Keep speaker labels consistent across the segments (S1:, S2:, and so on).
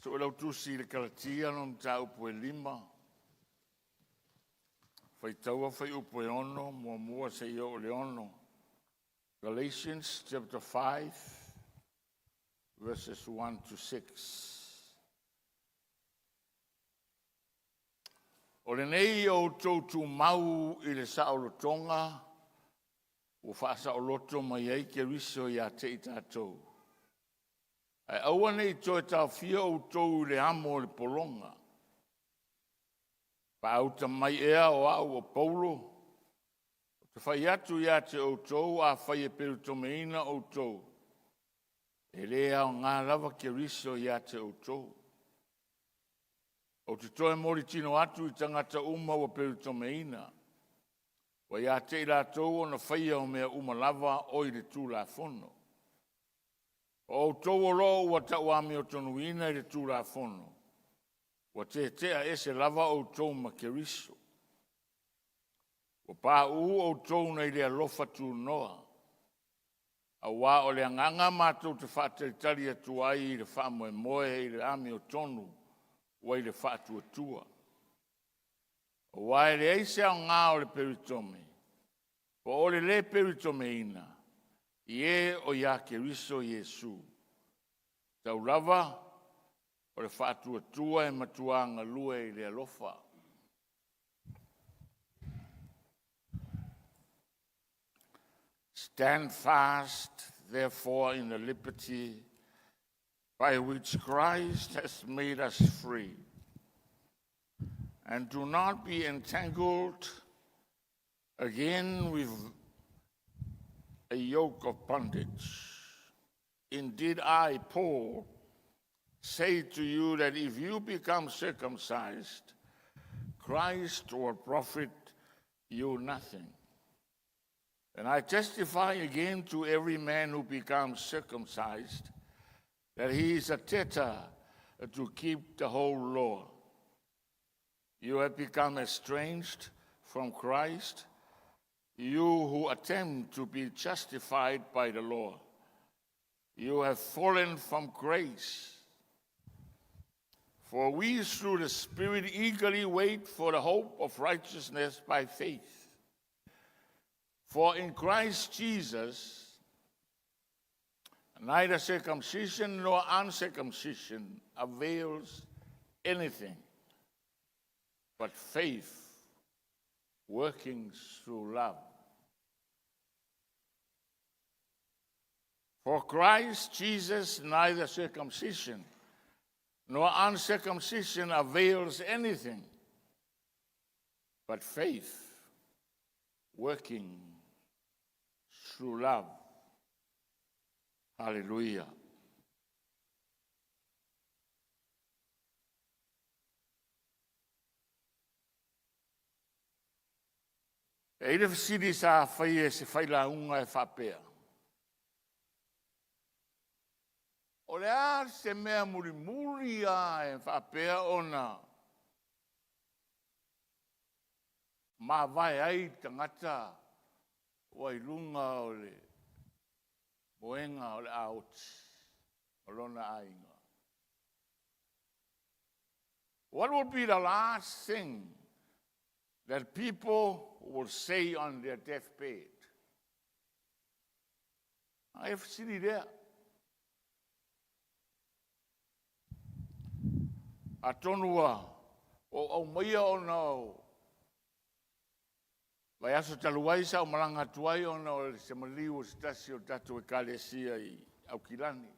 S1: So lau tusi le kalatia no mta upo e 5. Fai taua fai upo e 1, mua se i o le 1. Galatians chapter 5, verses 1 to 6. O le nei o tautu mau i le saolotonga, o whaasa o loto mai ei ke riso i a te i tātou. Ai aua nei toi tau fia o tau le amo le polonga. Pa auta mai ea o au o Paulo. Te whai atu ia te o tau a whai e perutomeina o tau. E lea o ngā lava ke riso ia te o tau. O te toe mori tino atu i tangata uma o perutomeina. Wa ia te i la tau o na whai o mea uma lava o i le tū la fono. O tau o lo ua tau ame o tonuina i le tū la fono. Wa te tea ese lava o tau ma ke riso. O pā o tau nei le alofa tū noa. A wā o le anganga mātou te whātaritari atu ai i le whāmoe moe i le ame o tonu wa i le whātua tua. O wā e le eise au ngā o le peritome. O le peritome ina. Ie o ia ke riso Yesu. Tau lava o le whātua tua e matuanga lue i le alofa. Stand fast, therefore, in the liberty by which Christ has made us free. And do not be entangled again with a yoke of bondage. Indeed, I, Paul, say to you that if you become circumcised, Christ will profit you nothing. And I testify again to every man who becomes circumcised that he is a debtor to keep the whole law. You have become estranged from Christ, you who attempt to be justified by the law. You have fallen from grace. For we through the Spirit eagerly wait for the hope of righteousness by faith. For in Christ Jesus, neither circumcision nor uncircumcision avails anything, but faith working through love. For Christ Jesus, neither circumcision nor uncircumcision avails anything, but faith working through love. Hallelujah. E ile fisiri sa whai e se whaila unga e whapea. O le a se mea muri a e whapea ona. Ma vai ai tangata o i lunga o le moenga o le aoti. O lona ainga. What would be the last thing that people will say on their deathbed? I have seen it there. A tonua o au maia o nao. Vai aso taluai sa o malanga tuai o nao se maliu o stasi o tatu e kalesia i au kilani.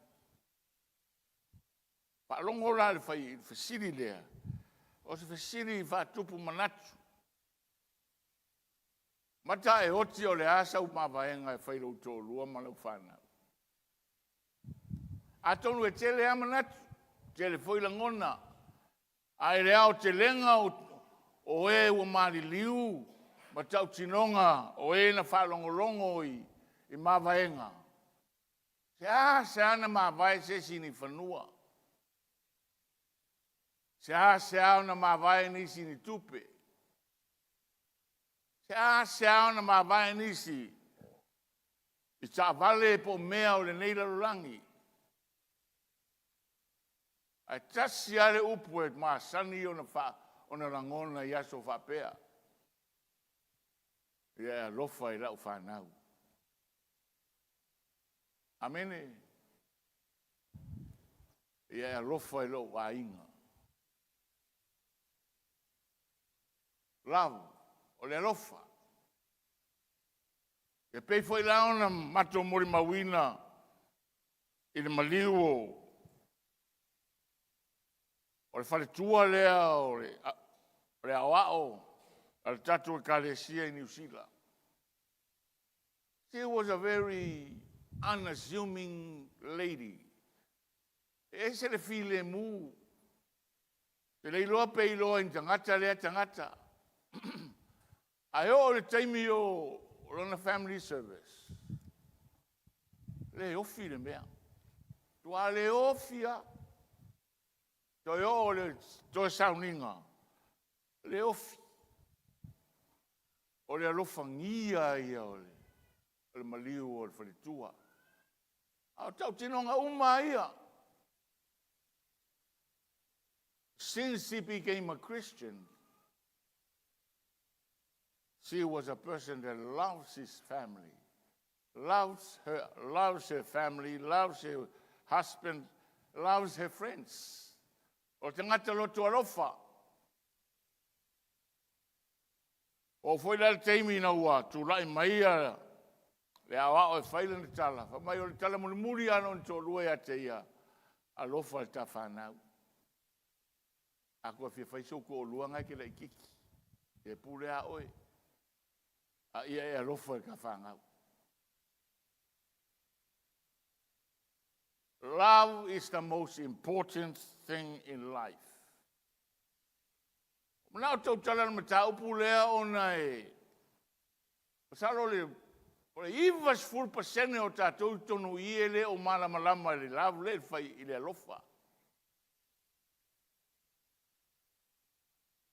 S1: Pa longo la le fai fasiri lea. O se fasiri fa tupu manatu. Mata e oti o le asa u mawaenga e whaira uto lua malau whana. A tonu e tele amanatu, tele whoila ngona. Ai le au te lenga o e ua mari liu, ma tau tinonga o e na whalongolongo i mawaenga. Se ana mawae se sini whanua. Se ana mawae ni sini tupe. Se ana mawae nisi i tā vale po mea o le nei lalurangi. Ai tasi ale upu e maasani ona langona i aso whapea. Ia lofa i lau whanau. Amene. Ia lofa i lau ainga. Love, o le lofa. E pei foi laona mato mori mawina i le maliu o le whaletua lea o le awao al tatu e kalesia i New Zealand. She was a very unassuming lady. E se le file mu. Te le iloa pe iloa in tangata lea tangata. Ai o le taimi o lona family service. Le ofi le mea. Tua le ofia. Toi o le toi sauninga. Le ofi. O le alofangia ia o le maliu o le whalitua. Au tau tinonga uma ia. Since he became a Christian, she was a person that loves his family, loves her family, loves her husband, loves her friends. O te ngata lotu alofa. O foi la teimi na ua, tu lai maia, le awa o e whaila ni tala. Whamai o le tala muri ano ni tō rue a te ia, alofa le ta whanau. Ako e whiwhaiso ko o luanga ke la ikiki. E pule a oe. A ia e alofa e ka whangau. Love is the most important thing in life. Nau tau tala na mata upu lea ona e. Pasalo le, o le ivas 4% o tātou tonu i ele o malamalama le love le fai i le alofa.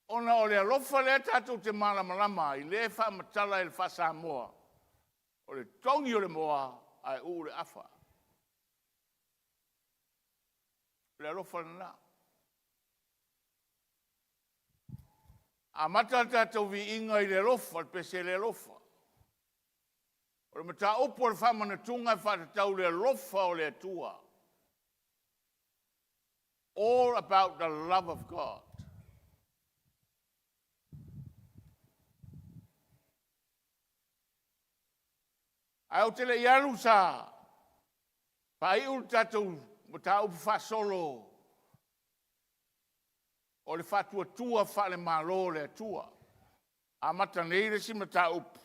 S1: Ona o le alofa le tātou te malamalama i le wha matala e le wha SAMOA. O le tongi o le moa ai u le afa. Le alofa na. A mata tātou vi inga i le alofa, le pese le alofa. O le mata upo le wha manatunga i whatatau le alofa o le atua. All about the love of God. Ai o tele ialu sa. Pai ul tātou mata upo wha solo. O le fatua tua fa le malo le tua. A mata nei le si mata up.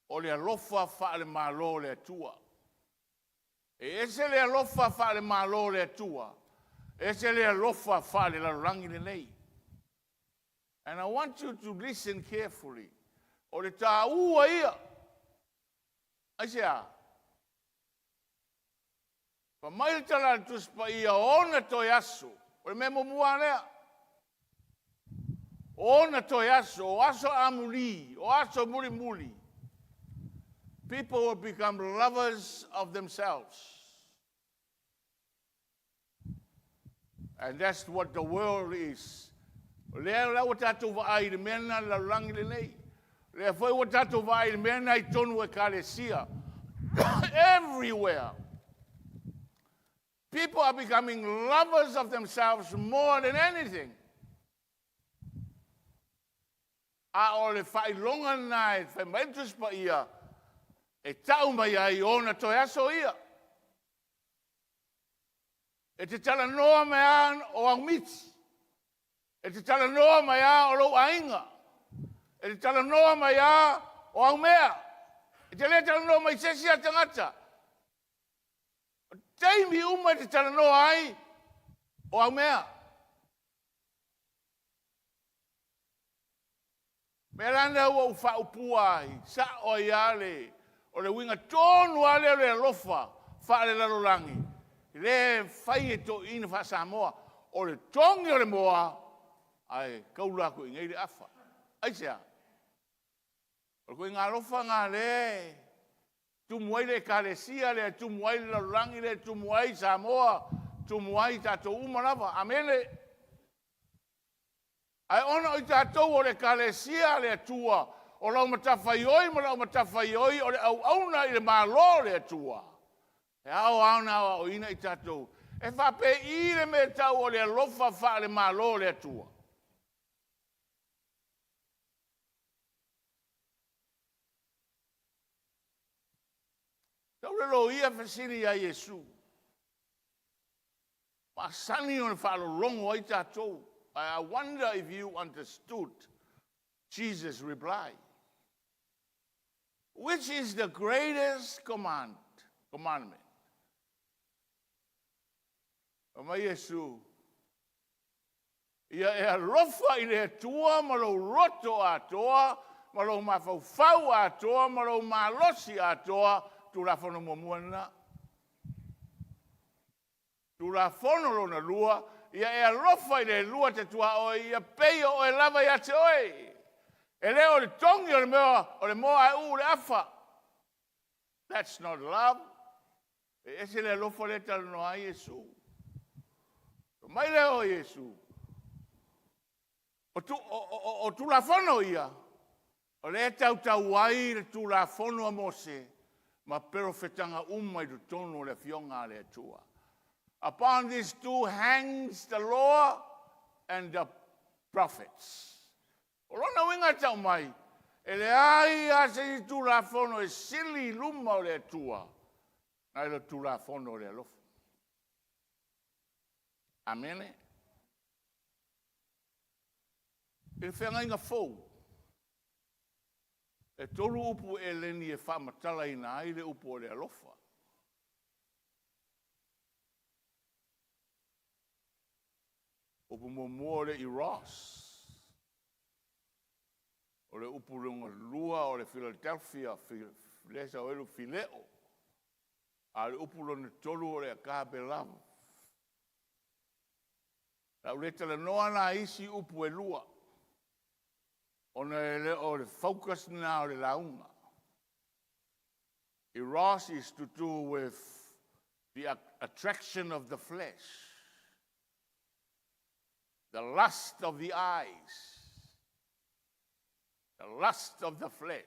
S1: O le alofa fa le malo le tua. E ese le alofa fa le malo le tua. Ese le alofa fa le larangi le nei. And I want you to listen carefully. O le ta ua ia. Aisea. Pa mai le tala le tuspa ia ona toi asu. O le memo mua lea. Ona toi aso, o aso amuli, o aso muli muli. People will become lovers of themselves. And that's what the world is. Lea la o tātou vaai le mena la rangi le nei. Lea foi o tātou vaai le mena I tonu e kalesia. Everywhere. People are becoming lovers of themselves more than anything. A o le whailonga nai, whaimentus pa ia, e tau mai ai ona toi aso ia. E te tala noa mai an o ang miti. E te tala noa mai a o lo ainga. E te tala noa mai a o ang mea. E te le tala noa mai sesi a tangata. Teimi uma te tala noa ai o ang mea. Me lana ua ufa upua ai, sa o iale, o le winga tonu ale o le alofa, fa le lalolangi. Le fai e to ina fa SAMOA, o le tongi o le moa, ai kaulako ingai le afa. Aisea, o koe ngā alofa ngā le, tumuai le kalesia le, tumuai le lalolangi le, tumuai SAMOA, tumuai tātou umarava. Amene. Ai ona o tātou o le kalesia le atua. O lau matawhaioi, ma lau matawhaioi, o le au auna i le mālo le atua. E au auna o ina i tātou. E whape i le me tau o le alofa wha le mālo le atua. Tau le lo ia whasiri a Yesu. Ma sani o le whaalolongo ai tātou. I wonder if you understood Jesus' reply. Which is the greatest commandment? O mai Yesu. Ia e alofa i le atua, ma lo roto atoa, ma lo mawhauwhau atoa, ma lo malosi atoa, tu la whono momuana. Tu la whono lona lua, ia e alofa i le lua te tua oi, ia peio o e lava ia te oi. E leo le tongi o le moa e u le afa. That's not love. E ese le alofa le talo no a Yesu. Mai leo Yesu. O tu la whono ia. O le tau ai le tu la whono a Mose. Ma pero fetanga umai tu tono le fionga le atua. Upon these two hangs the law and the prophets. O lona winga tau mai. E le ai ase i tu la whono e sili luma o le atua. Nai le tu la whono le alofa. Amene. E whenga inga fōu. E toru upu e leni e whamatala ina ai le upu o le alofa. Upu mo le i Ross. O le upu runga lua o le Philadelphia, lesa o elu Fileo. A le upu lone tolu o le 𝚗𝗚𝗏𝗚. Lau leta le noa na isi upu e lua. O le focus na o le launga. Eros is to do with the attraction of the flesh. The lust of the eyes. The lust of the flesh.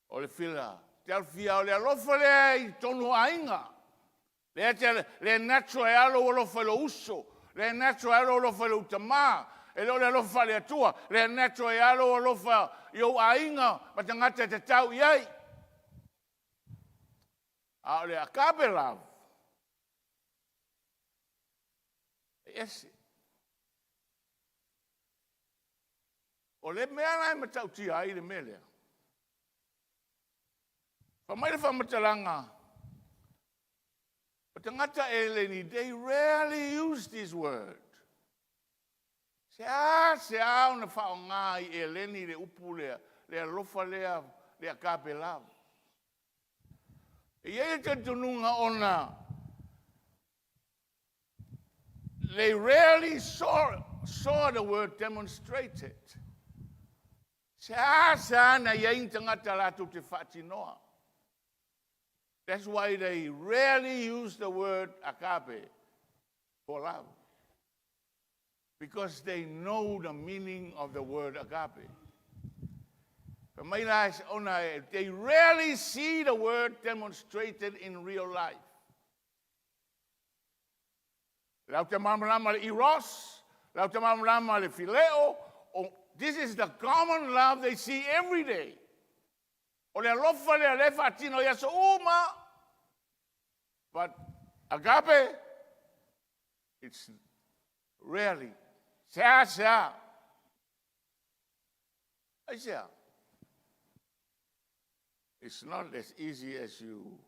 S1: O le fila. Telfia o le alofa le i tonu ainga. Le natural e alo o lofa lo uso. Le natural e alo o lofa lo utama. E lo le alofa le atua. Le natural e alo o lofa yo ainga. Ma tangata te tau iai. A le 𝚗𝗚𝗏𝗚. Ese. O le mea nai matau tia ai le melea. Whamai le whamatalanga. O tangata eleni, they rarely use this word. Se a una whaonga i eleni le upu le alofa le 𝚗𝗚𝗏𝗚. E iei te tununga ona. They rarely saw the word demonstrated. Se a na iei tangata latu te whatinoa. That's why they rarely use the word 𝚗𝗚𝗏𝗚 for love. Because they know the meaning of the word 𝚗𝗚𝗏𝗚. They rarely see the word demonstrated in real life. Lau te mamalama le Eros, lau te mamalama le Fileo. This is the common love they see every day. O le alofa le alefa atino yaso uma. But 𝚗𝗚𝗏𝗚, it's rarely. Sea. It's not as easy as you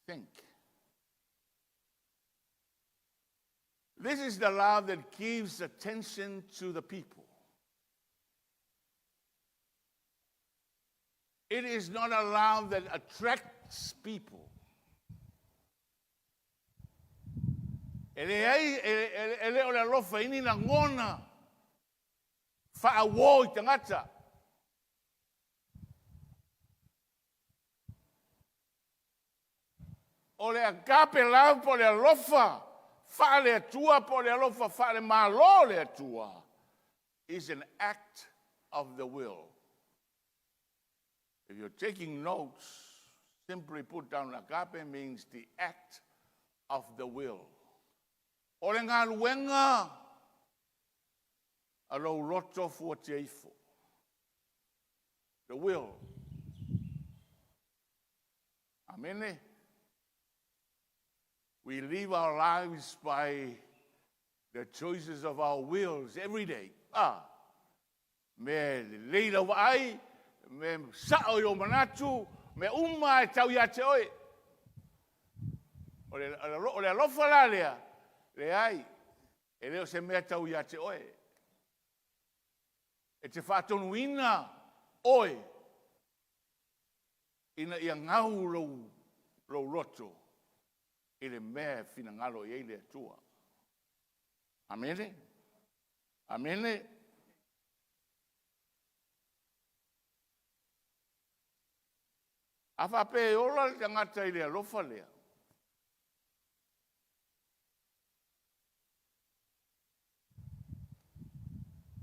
S1: think. This is the love that gives attention to the people. It is not a love that attracts people. Ele o le alofa ini na ngona whaawoi tangata. O le agape lau po le alofa. Fa le atua po le alofa. Fa le malo le atua. Is an act of the will. If you're taking notes, simply put down agape means the act of the will. O le ngā luenga, alo roto fua te ifo. The will. Amen. We live our lives by the choices of our wills every day. Me leila wa ai, me sa'o yo manatu, me uma e tau ia te oe. O le alofa la lea, le ai, e leo se mea tau ia te oe. E te whātonu ina oe, ina ia ngau rou roto, i le mea fina ngalo i eile atua. Amene? Amene? A whape ola le tangata i le alofa lea.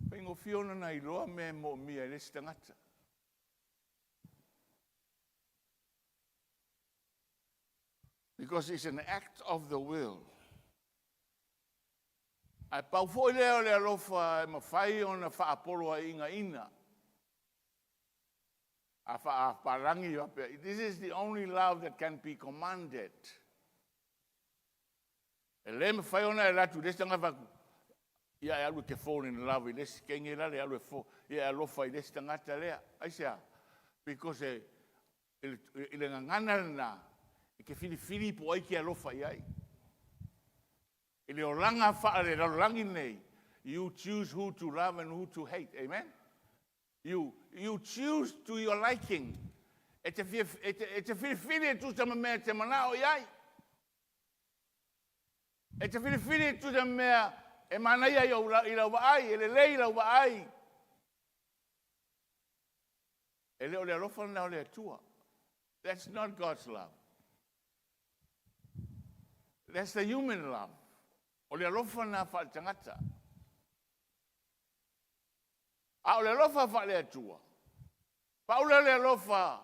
S1: Pengo fiona na iloa me mo mia le tangata. Because it's an act of the will. Ai pau foi leo le alofa e mawhai o na whaapoloa inga ina. This is the only love that can be commanded. E le mawhai o na e ratu, les tanga waku. Ia e alu ke fall in love, i les kenge la le alu e fo. Ia e alofa i les tangata lea. Aisea, because i le ngangana na, i ke fili po ai ki alofa i ai. I le oranga wha le rangi nei. You choose who to love and who to hate. Amen? You choose to your liking. E te fili e tu sama mea te manao i ai. E te fili e tu sama mea e manai ai i lau wa ai. E le lei lau wa ai. E leo le alofa na o le atua. That's not God's love. That's the human love. O le alofa na whaatangata. A o le alofa wha le atua. Paula le alofa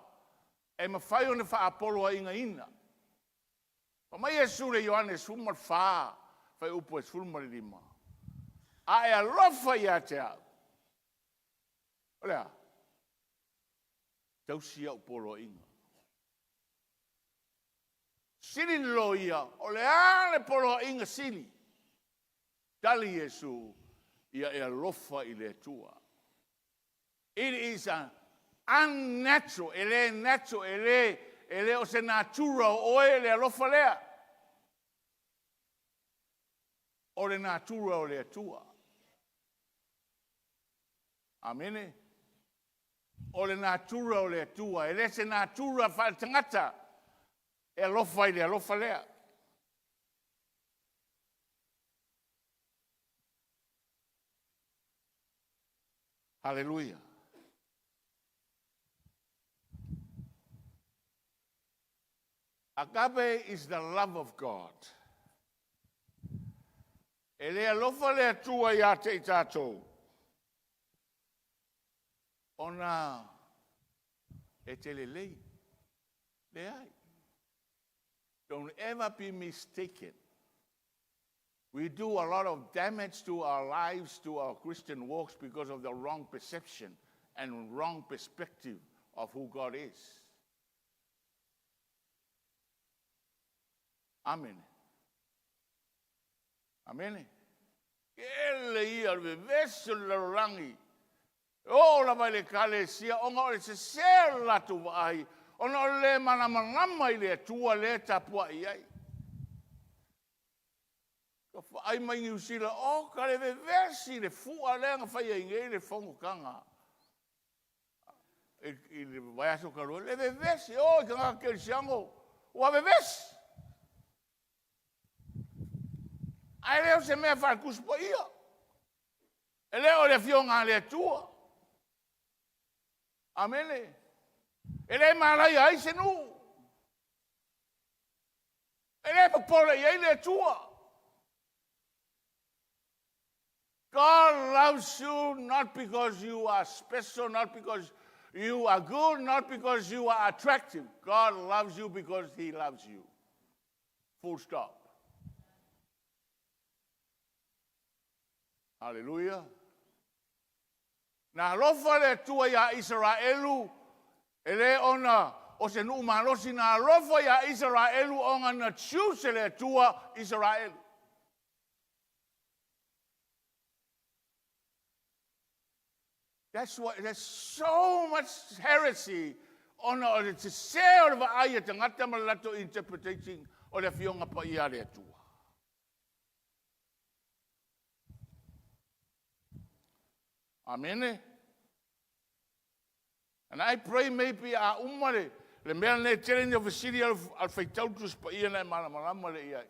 S1: e mawhai o ne wha apoloa inga ina. Pa mai e sure Ioane sumar wha whai upo e sulmar lima. A e alofa i a te au. O lea. Tausia upolo inga. Sili lo ia. O le ane polo inga sili. Tali Yesu ia e alofa i le atua. It is an unnatural, ele natural, ele o se natural o ele alofa lea. O le natural o le atua. Amene? O le natural o le atua. Ele se natural fa tangata. E alofa i le alofa lea. Hallelujah. Agape is the love of God. E le alofa le atua i a te tātou. Ona e te lelei. Le ai. Don't ever be mistaken. We do a lot of damage to our lives, to our Christian walks because of the wrong perception and wrong perspective of who God is. Amen. Amen. Ele ia le veso le rangi. O la vai le kale sia o ngore se sela tu vai. O no le mana mana i le tua le tapua i ai. Ko ai mai ni usila o kale ve vesi le fua le nga fai ngai le fongo kanga. E vai aso karo le ve vesi o kanga ke siango. O ve vesi. Ai leo se mea wha kuspo ia. E leo le fionga le tua. Amene. E le malai ai se nu. E le papole iei le tua. God loves you not because you are special, not because you are good, not because you are attractive. God loves you because he loves you. Full stop. Hallelujah. Na lofa le tua ya Israelu, ele ona o se nu malosi na lofa ya Israelu onga na choose le tua Israelu. That's why there's so much heresy on the share of ayat ngata malato interpreting o le fionga pa ia le tua. Amen. And I pray maybe a umare le mea ne challenge of the city of 𝚟𝚑𝚙𝚢𝚑 pa ia na malama le ia.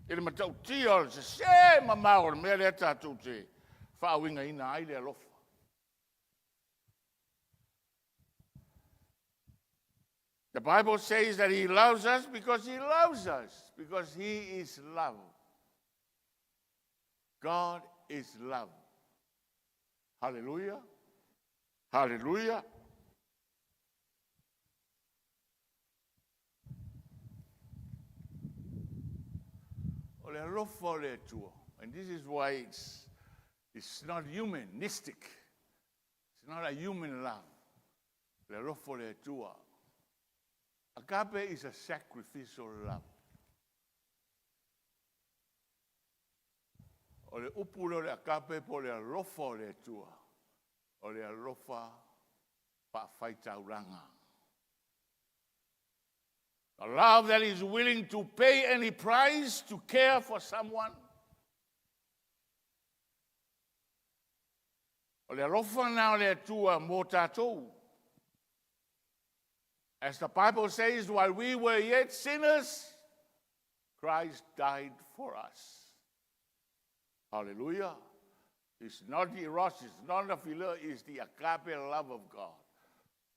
S1: Ele matau tia se mamao le mea le tatu te whaawinga ina ai le alofa. The Bible says that he loves us because he loves us, because he is love. God is love. Hallelujah. Hallelujah. And this is why it's not humanistic. It's not a human love. Agape is a sacrificial love. O le upulo le agape po le alofa le tua. O le alofa pa 𝚘𝚑𝚙𝚢𝚅. A love that is willing to pay any price to care for someone. O le alofa na le tua mo tātou. As the Bible says, while we were yet sinners, Christ died for us. Hallelujah. It's not the eros, it's not the philo, it's the agape love of God.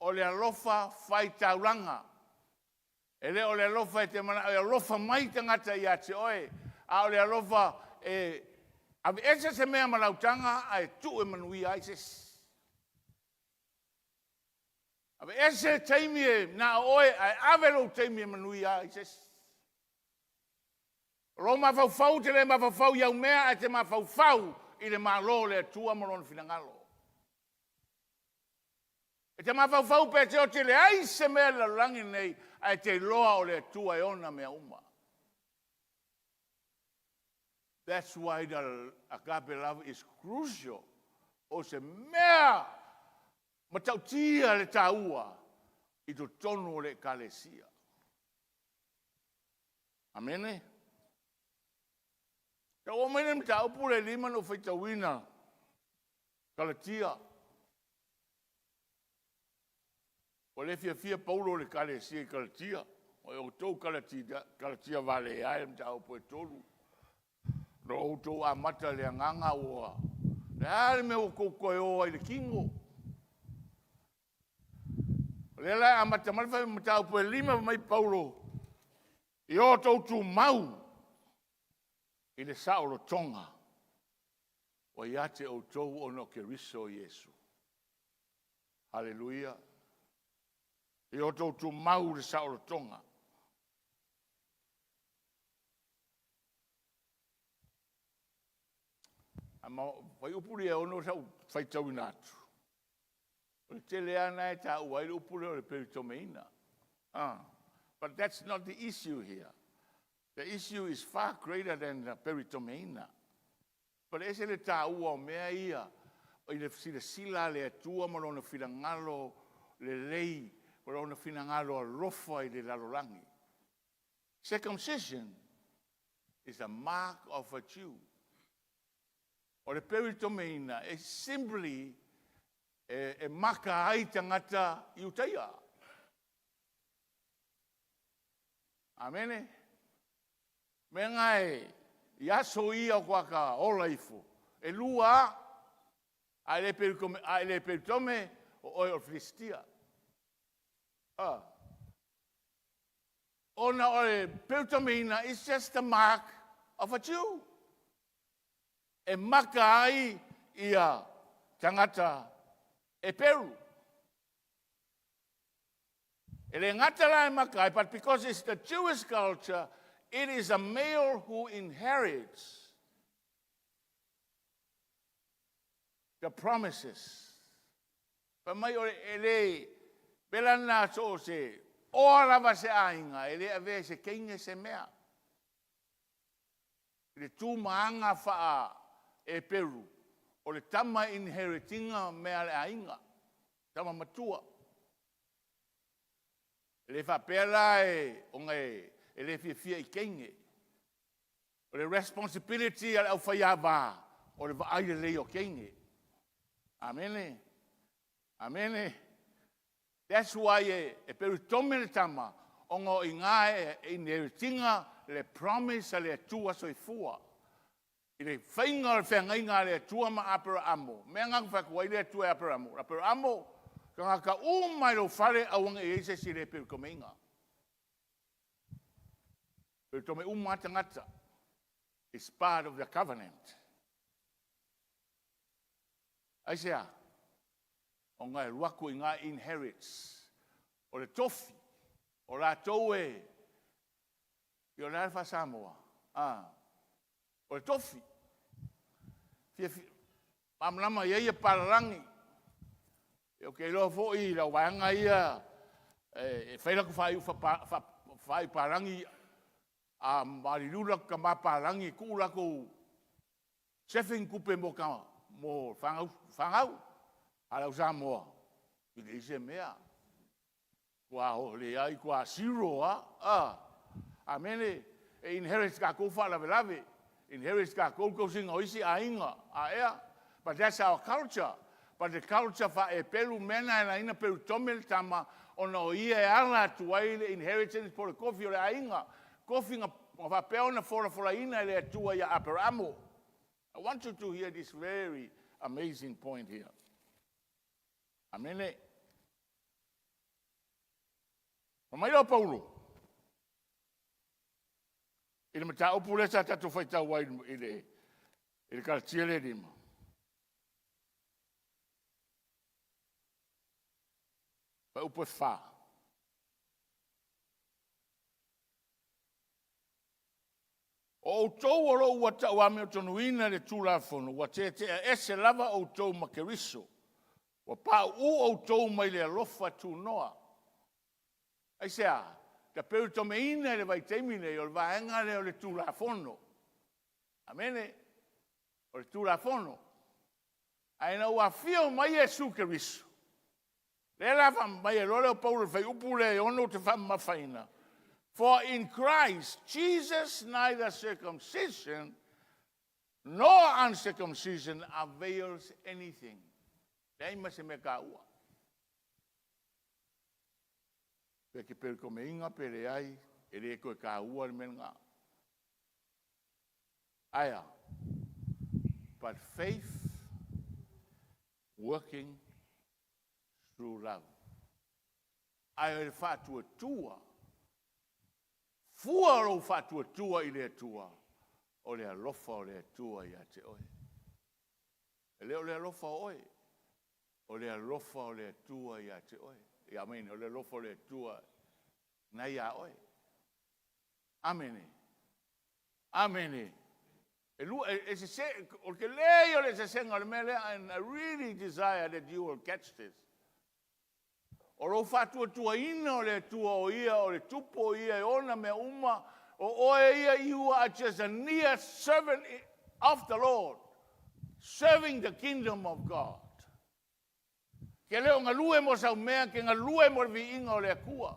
S1: O le alofa 𝚘𝚑𝚙𝚢𝚅. Ele o le alofa te mana, o le alofa mai tangata ia te oe. A o le alofa ave ese se mea malautanga ai tu e manui aises. Ave ese taimie na oe ai avelo taimie manui aises. Roma fau te le mafau iau mea ai te mafau i le malo le tua morona finangalo. E te mafau pe te o te le ai se mea la rangi nei ai te loa o le tua e ona mea uma. That's why the agape love is crucial. O se mea matautia le taua i to tonu le kalesia. Amene? Ka o mene mta upu le lima no 𝚘𝚑𝚙𝚢𝚅 kalatia. O le fia paulo le kalesia i kalatia. O tau kalatia vale ai mta upu e tolu. No o tau amata le anganga oa. Le ale me o koukoe oa i le kingo. Le la amata malfa mta upu e lima mai paulo. I o tau tu mau. I le saolo tonga. O iate o tau o no ke riso Yesu. Hallelujah. I o tau tu mau le saolo tonga. Ama vai upuri e ono sau 𝚘𝚘𝚙𝚢𝚅 atu. O te lea nai ta uai upuri o le 𝚘𝚘𝚙𝚢𝚅. But that's not the issue here. The issue is far greater than the 𝚘𝚘𝚙𝚢𝚅. But ese le ta ua o mea ia, o i le sila le atua malona finangalo le lei, malona finangalo alofa i le lalolangi. Circumcision is a mark of a Jew. O le 𝚘𝚘𝚙𝚢𝚅 is simply e maka ai tangata i utaia. Amene? Me ngai, ia so ia kwa ka olaifu. E lua, ai le 𝚘𝚘𝚙 o Filistia. Ona o 𝚘𝚘𝚏𝗏 is just the mark of a Jew. E maka ai ia tangata e Peru. E le ngata la e maka ai, but because it's the Jewish culture, it is a male who inherits the promises. Pa mai o ele belana so se o lava se ainga ele ave se keinga se mea. Le tu maanga faa e Peru o le tama inheritinga mea le ainga. Tama matua. Le fa pela e o ngai ele fia I keinge. O le responsibility al au faiava o le vaai le o keinge. Amene. Amene. That's why e Peru tome le tama o ngo inga e inheritinga le promise le tua soifua. I le whainga le whengainga le tua ma Abrahamo. Mea ngang whakuai le tua Abrahamo. Abrahamo, ka ngaka umai lo whare awanga e eise si le Peru komeinga. Peru tome umatangata is part of the covenant. Aisea, o ngai ruaku I ngā inherits. O le tofi, o la toue, I o le alfa Samoa. O le tofi. Mamlama ia pararangi. O ke loa fo'i la wanga ia e whaila ku whai parangi a marilula ka ma parangi ku lako sefing kupe mo ka mo whangau ala Samoa. I le ise mea. Kua o le ai kua siro Amene e inherits ka kou wha lawe lawe. Inherits ka kou singa o isi a inga a ea. But that's our culture. But the culture fa e Peru mena e la ina Peru tomel tama ona o ia e ala tuai le inheritance por le kofi o le a inga. Kofi nga fa peona fora ina le tua ia Abrahamo. I want you to hear this very amazing point here. Amene. Mamaila Paulo. Ele mata opule sa tatu faita wai ele kaltiele dima. Pa upo fa. O tau alo ua tau ame o tonuina le tūlafono, ua te ese lava o tau makeriso, ua pa u o tau mai le alofa tūnoa. Aisea, ta Peru tomeina le vai teimine o le vaenga le o le tūlafono. Amene, o le tūlafono. Aina ua fio mai e sukeriso. Le lava mai e lole o Paulo fai upule e ono te whamma whaina. For in Christ, Jesus, neither circumcision nor uncircumcision avails anything. Daima se me ka ua. Peke pere ko me inga pere ai, e re koe ka ua le menga. Aya. But faith working through love. Aya e whatua tua. Fua ro whatua tua I le tua. O le alofa o le tua I a te oe. E leo le alofa oe. O le alofa o le tua I a te oe. I amen, o le alofa o le tua na I a oe. Amene. Amene. E lu, e se se, o ke leo le se senga le mele, and I really desire that you will catch this. O ro whatua tua ina o le tua o ia, o le tupo o ia, e ona me uma, o oe ia you are just a near servant of the Lord, serving the kingdom of God. Ke leo ngā lue mo sau mea, ke ngā lue mo vi inga o le kua.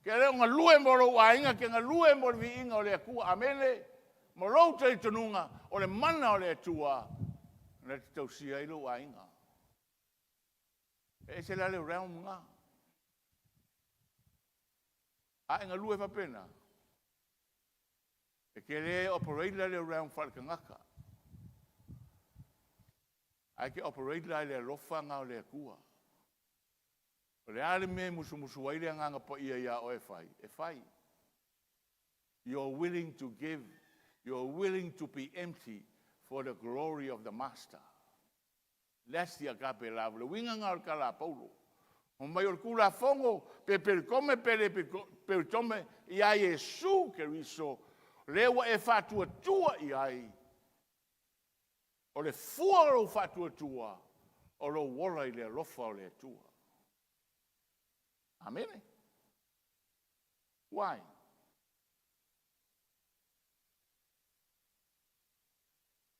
S1: Ke leo ngā lue mo ro wainga, ke ngā lue mo vi inga o le kua. Amene, mo rou tei tonunga, o le mana o le tua, na te tausia ilo wainga. E se la le realm nga. A ngā lue whapena. E ke le operate la le realm whalkangaka. Ai ke operate la le rofa nga o le kua. O le ale me musu ai le nganga pa ia o e fai. E fai. You're willing to give. You're willing to be empty for the glory of the Master. That's the agape love. Le winga ngā kala paulo. O mai o kula fongo pe come pele pe tome I ai Yesu Keriso. Lewa e fatua tua I ai. O le fua o fatua tua. O lo wola I le lofa o le tua. Amen. Why?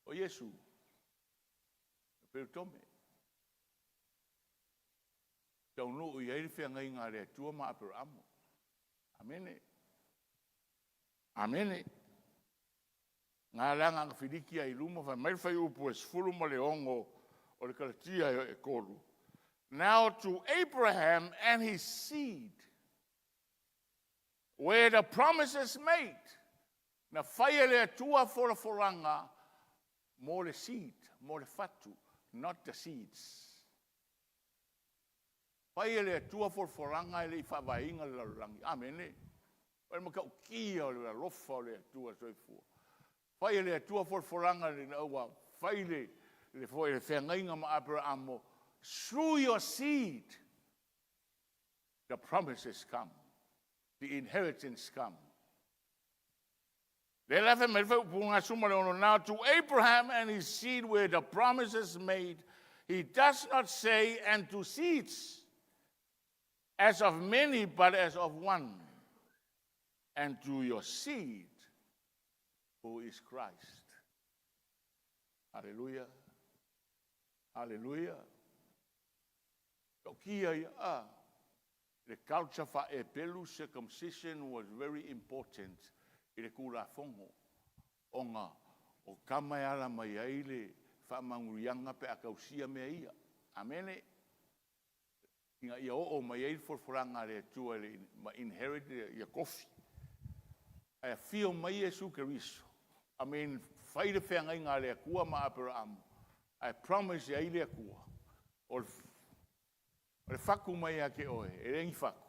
S1: O Yesu. Pe tome. Tau no I ai fia ngai ngā le tua ma apero amo. Amen. Amen. Ngā langa ngā whiriki ai luma whai mai whai upu e sfuru ma le ongo o le karatia e kolu. Now to Abraham and his seed, where the promises made, na whai le tua fora foranga, more the seed, more the fatu, not the seeds. Whai le tua fora foranga le I whawainga le rangi. Amen. Wai makau kia o le rofa o le tua soifua. Whai le tua fora foranga le naua. Whai le fwoi le whengainga ma Abrahamo. Through your seed, the promises come. The inheritance come. Now to Abraham and his seed where the promises made, he does not say, and to seeds, as of many, but as of one, and to your seed, who is Christ. Hallelujah. Hallelujah. The culture for epelu circumcision was very important in the kula fongo. Onga o kamayala mayaile fa mangurianga pe akausia meia. Amen. Inga ia o mayaile for franga le tua le inherit ya kofi. Ai fio mai Yesu Keriso. I mean, faile fenga inga le kua ma Abraham. I promise ya ile kua. O le faku mai ake oe, e rengi faku.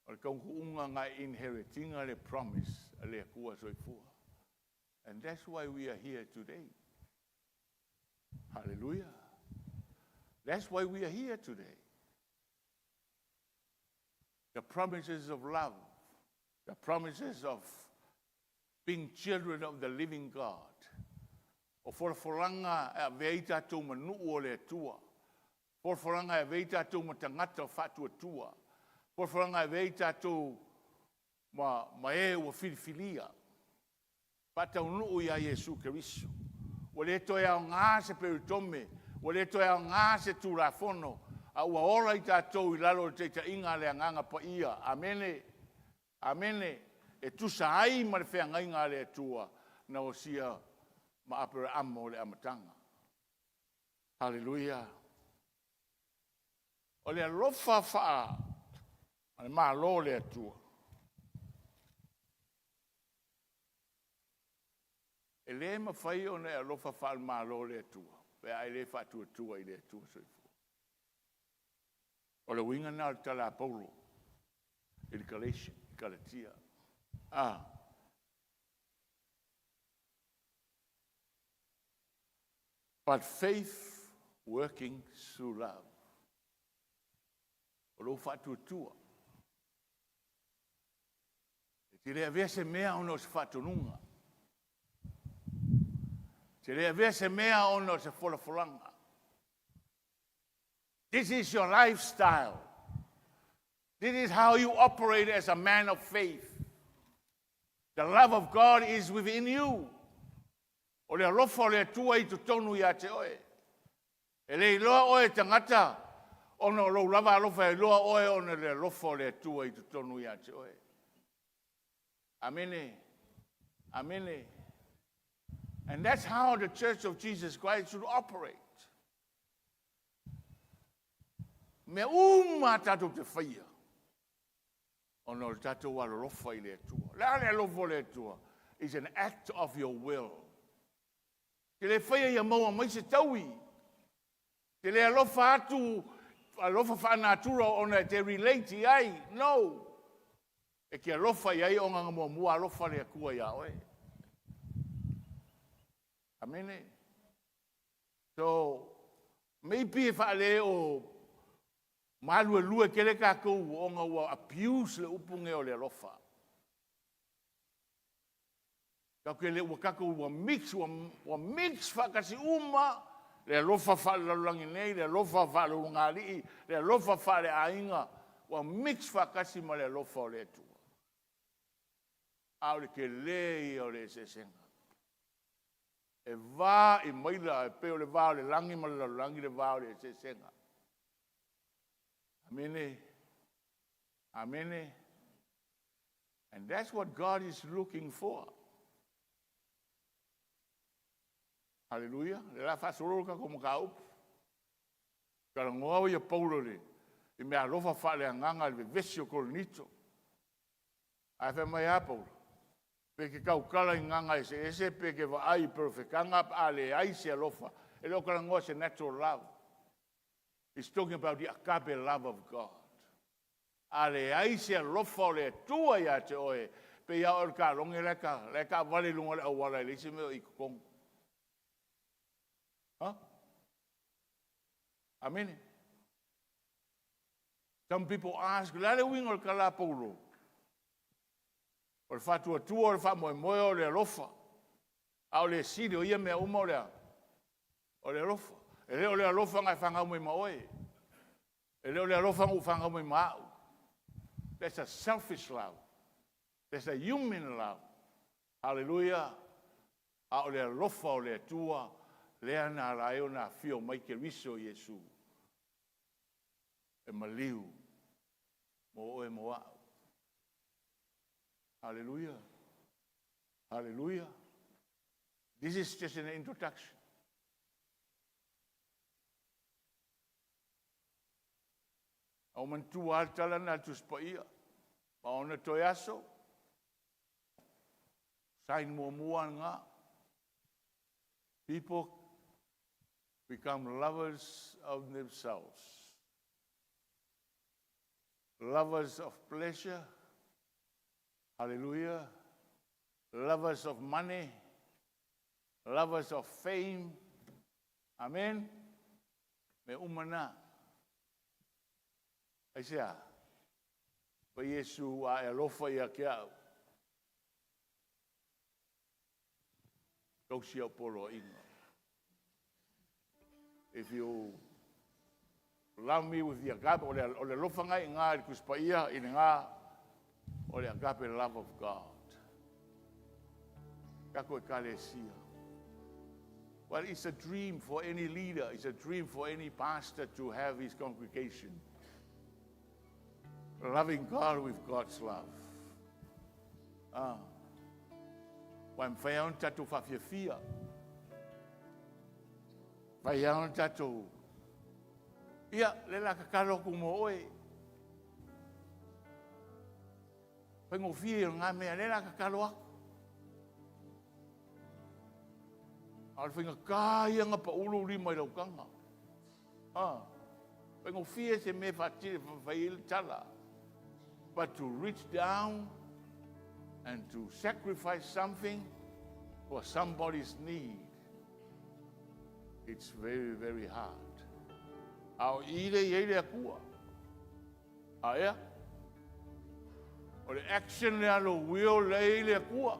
S1: O le kaunga ngai inheritinga le promise, le kua soifua. And that's why we are here today. Hallelujah. That's why we are here today. The promises of love, the promises of being children of the living God. O foranga e veita tō manu o le tua. Foranga e veita tō matangata o fatua tua. Foranga e veita tō ma e o filifilia. Pata unu ia Yesu Keriso. O le toi au ngā se peritome. O le toi au ngā se tūrafono. A ua ora I tātou I lalo te ta inga le anganga pa ia. Amene. Amene. E tusa ai ma le whenga inga le tua. Na o sia ma apere amo le amatanga. Hallelujah. O le alofa faa. Ale maa lo le atua. E le ma fai o ne alofa faa ale maa lo le atua. Pe ai le faa tua I le atua soifua. O le winga na le tala Paulo. I le Galatia. But faith working through love. O lo fatu tua. Te rea vese mea ono se fatu nunga. Te rea vese mea ono se folanga. This is your lifestyle. This is how you operate as a man of faith. The love of God is within you. O le alofa o le tua I tutonu ia te oe. E le iloa oe tangata. Ono lo lava alofa e loa oe ono le alofa o le tua I tutonu ia te oe. Amene. Amene. And that's how the Church of Jesus Christ should operate. Me tatu te whaia. Ono le tatu wa alofa I le tua. Le alofa o le tua is an act of your will. Te le whaia ia maua mai se taui. Te le alofa atu alofa whanatura ona te relate ai. No. E ki alofa i ai o ngā mua alofa rea kua ia oe. Amene. So, maybe if ale o malu lue kele kākou o ngā ua abuse le upunge o le alofa. Kau ke le ua kākou ua mix whakasi uma, le alofa whaalalangi nei, le alofa whaalalungarii, le alofa whaale ainga, ua mix whakasi ma le alofa o le atua. Au le ke lei o le sesenga. E vā I maila e peo le vā o le langi ma le langi le vā o le sesenga. Amene. Amene. And that's what God is looking for. Hallelujah. Le la whasororo ka komo ka upu. Kara ngoau ia paulo le. I mea lofa whaale anganga le vesio kolonito. Ai wha mai a paulo. Peke kau kala I nganga ese peke wa ai perfecanga ale ai se alofa. E leo kala ngoa se natural love. He's talking about the agape love of God. Ale ai se alofa o le tua ia te oe. Pe ia or ka longe leka wale lunga le awala le se meo I kukongo. Huh? Amen. Some people ask, lale wing or kala paulo. O le whatua tua o le wha moe o le alofa. Au le siri o ia mea uma o le alofa. E leo le alofa ngai whanga moe ma oe. E leo le alofa ngai whanga moe ma au. That's a selfish love. That's a human love. Hallelujah. Au le alofa o le tua. Lea nā raeo nā whio mai ke riso Iesu. E maliu. Mo oe mo au. Hallelujah. Hallelujah. This is just an introduction. Au man tu altala na tu spaia. Ma ona toi aso. Sain mua nga. People become lovers of themselves. Lovers of pleasure. Hallelujah. Lovers of money. Lovers of fame. Amen. Me umana. Aisea. Pa Yesu a alofa ia ke au. Kausi au polo inga. If you love me with the agape, o le lofa ngai ngā I kuspaia I ngā o le agape love of God. Kako e kalesia. Well, it's a dream for any leader. It's a dream for any pastor to have his congregation. Loving God with God's love. Wai mwhai on tatou whawhiawhia. Wai on tatou. Ia, le la kakalo kumo oe. Wai ngofia ngā mea, le la kakalo ako. Al whinga kāia ngā pa ulu lima I laukanga. Wai ngofia se me whatire whai tala. But to reach down and to sacrifice something for somebody's need, it's very, very hard. Au ile akua. Aia. O le action le alo will le ile akua.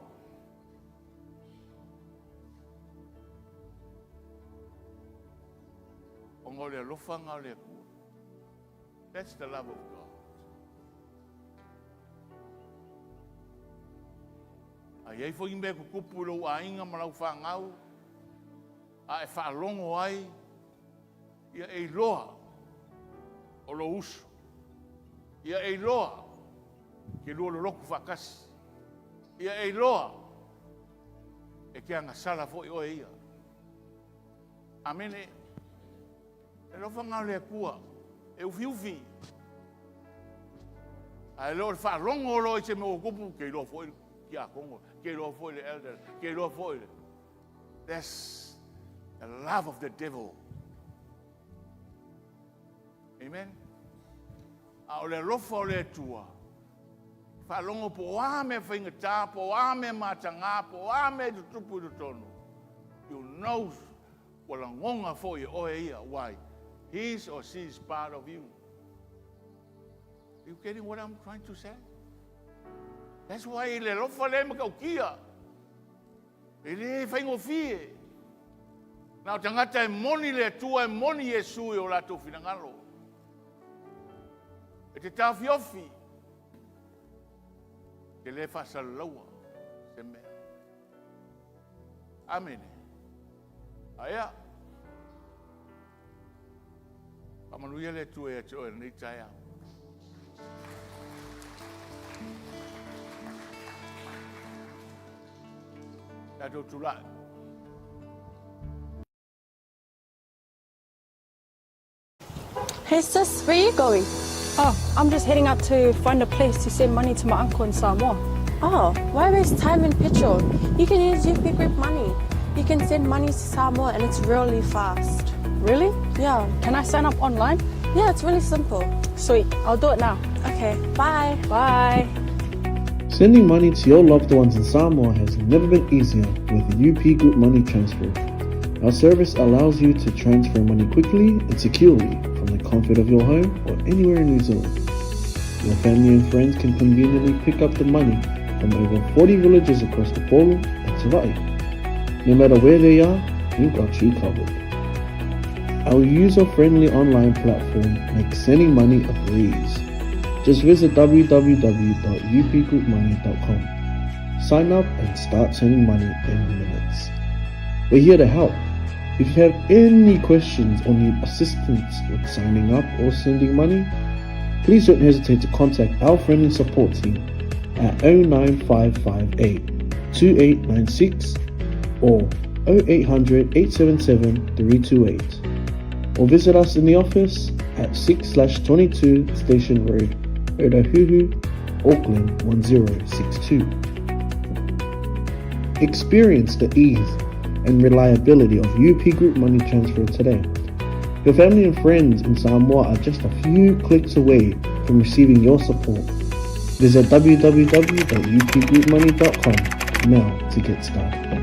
S1: Ongo le lofanga le akua. That's the love of God. Ai ai foi me kupu lo ainga malau whangau. A e whaalongo ai. Ia e loa. O lo usu. Ia e loa. Ke lua lo loku whakasi. Ia e loa. E ke anga sala fo I oe ia. Amene. E lo whangau le kua. E ufi. Ai lo whaalongo lo I se me o kupu ke lo fo Kia Kongo, Kero for the elder, Kero for it. That's the love of the devil. Amen. A o le lofa o le tua. Whalongo po ame whaingata, po ame matanga, po ame tutupu tonu. You know wala ngonga fo i oe ia. Why? His or she is part of you. You getting what I'm trying to say? That's why le lofa le makau kia. Ele whaingo fie. Nau tangata e moni le tua e moni Yesu e o lato finangalo. E te tawhiofi. Ke le whasalaua se mea. Amen. Aia. Pamanuia le tua e atoe nei taia. Tato tula.
S2: Hey sis, where are you going?
S3: Oh, I'm just heading out to find a place to send money to my uncle in Samoa.
S2: Oh, why waste time and petrol? You can use UP Group Money. You can send money to Samoa and it's really fast.
S3: Really?
S2: Yeah.
S3: Can I sign up online?
S2: Yeah, it's really simple.
S3: Sweet, I'll do it now.
S2: Okay, bye.
S3: Bye.
S4: Sending money to your loved ones in Samoa has never been easier with the UP Group Money Transfer. Our service allows you to transfer money quickly and securely from the comfort of your home or anywhere in New Zealand. Your family and friends can conveniently pick up the money from over 40 villages across the Polu and 𝚟𝚑𝚍. No matter where they are, we've got you covered. Our user-friendly online platform makes sending money a breeze. Just visit www.upgroupmoney.com. Sign up and start sending money in minutes. We're here to help. If you have any questions or need assistance with signing up or sending money, please don't hesitate to contact our friendly support team at 09558 2896 or 0800-877-328, or visit us in the office at 6/22 Station Road, Ōtahuhu, Auckland 1062. Experience the ease and reliability of UP Group Money Transfer today. Your family and friends in Samoa are just a few clicks away from receiving your support. Visit www.upgroupmoney.com now to get started.